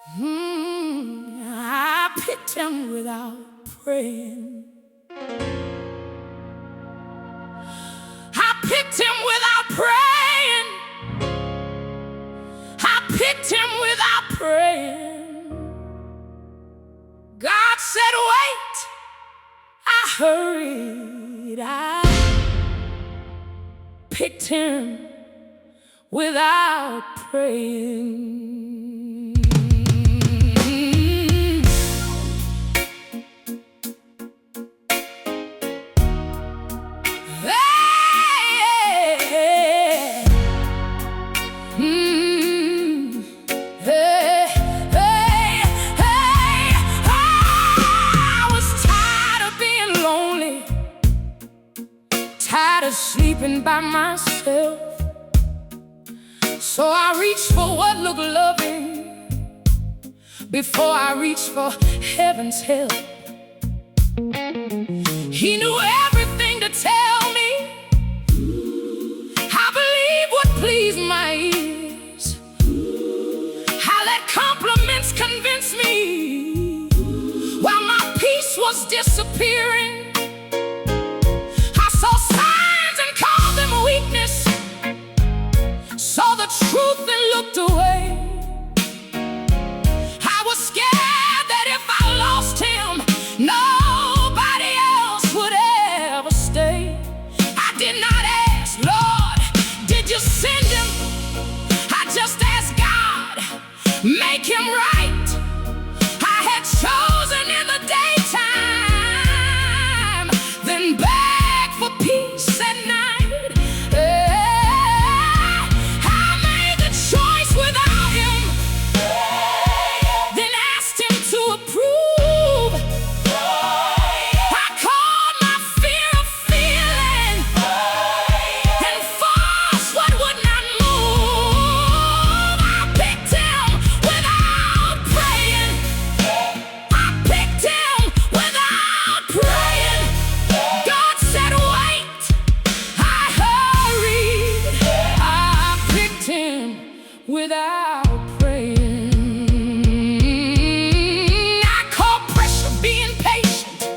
I picked him without praying. I picked him without praying. I picked him without praying. God said, wait. I hurried. I picked him without praying. Tired of sleeping by myself, so I reached for what looked loving before I reached for heaven's help. He knew everything to tell me. I believe what pleased my ears. I let compliments convince me while my peace was disappearing. Saw the truth and looked away. I was scared that if I lost him, nobody else would ever stay. I did not ask, Lord, did you send him? I just asked God, make him right. I had chosen in the daytime, then beg for peace at night. Without praying, I called pressure, being patient,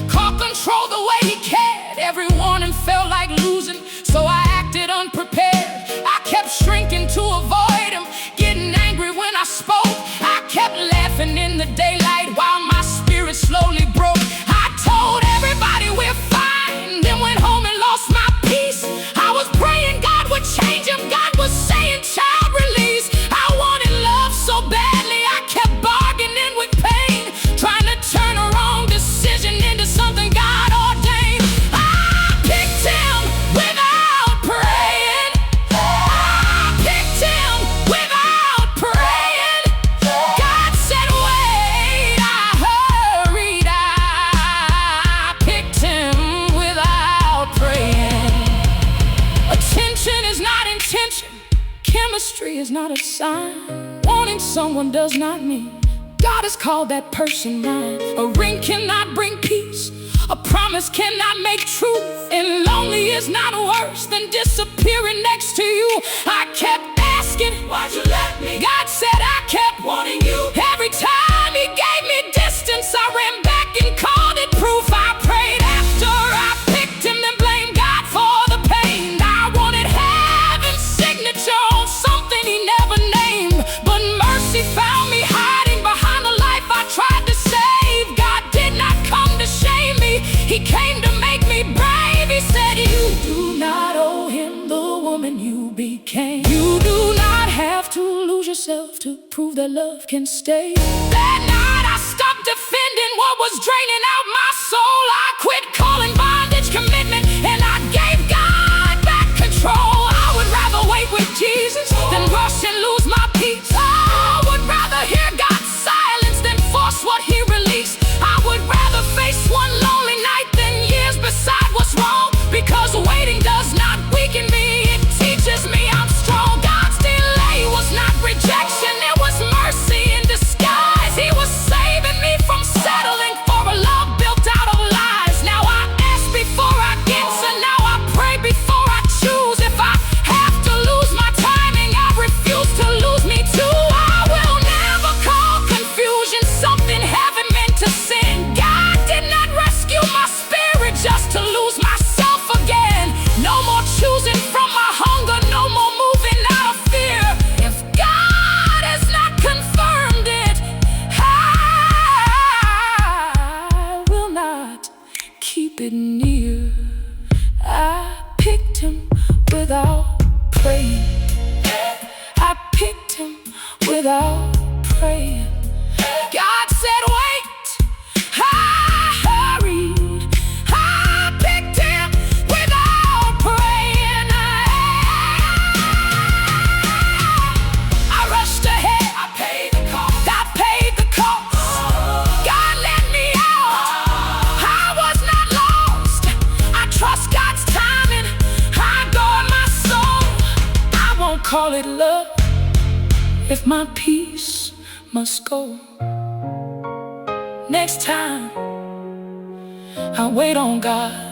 called control the way he cared. Every warning felt like losing, so I acted unprepared. I kept shrinking to avoid him, getting angry when I spoke. I kept laughing in the daylight while my spirit slowly broke. I told everybody we're fine, then went home and lost my peace. I was praying God would change him. God was saying, child, release. I wanted love so badly, I kept bargaining with pain, trying to turn a wrong decision into something God ordained. I picked him without praying. I picked him without praying. God said, wait. I hurried. I picked him without praying. Attention is not intention. Chemistry is not a sign. Wanting someone does not mean God has called that person mine. A ring cannot bring peace. A promise cannot make truth. And lonely is not worse than disappearing next to you. I kept asking, why'd you let me? God said I kept wanting you. Every time he gave me distance, I ran back and called it proof. I prayed after I picked him, then blamed God for the pain. I wanted heaven's signature on something he never named, but mercy found me hiding behind the life I tried to save. God did not come to shame me, he came to make me brave. He said, you do not owe him the woman you became. You do not have to lose yourself to prove that love can stay. That night I stopped defending what was draining out my soul. I quit calling bondage commitment, and I gave God back control. I would rather wait with Jesus than rush and lose my peace. I would rather hear God's silence than force what he released. I would rather face one lonely night than years beside what's wrong, because waiting does not weaken me, it teaches me I'm strong. God's delay was not rejection, it was mercy in disguise. He was saving me from settling for a love built out of lies. Now I without praying. God said wait, I hurried. I picked him without praying. I rushed ahead. I paid the cost. I paid the cost. God let me out. I was not lost. I trust God's timing. I guard my soul. I won't call it love if my peace must go. Next time I wait on God.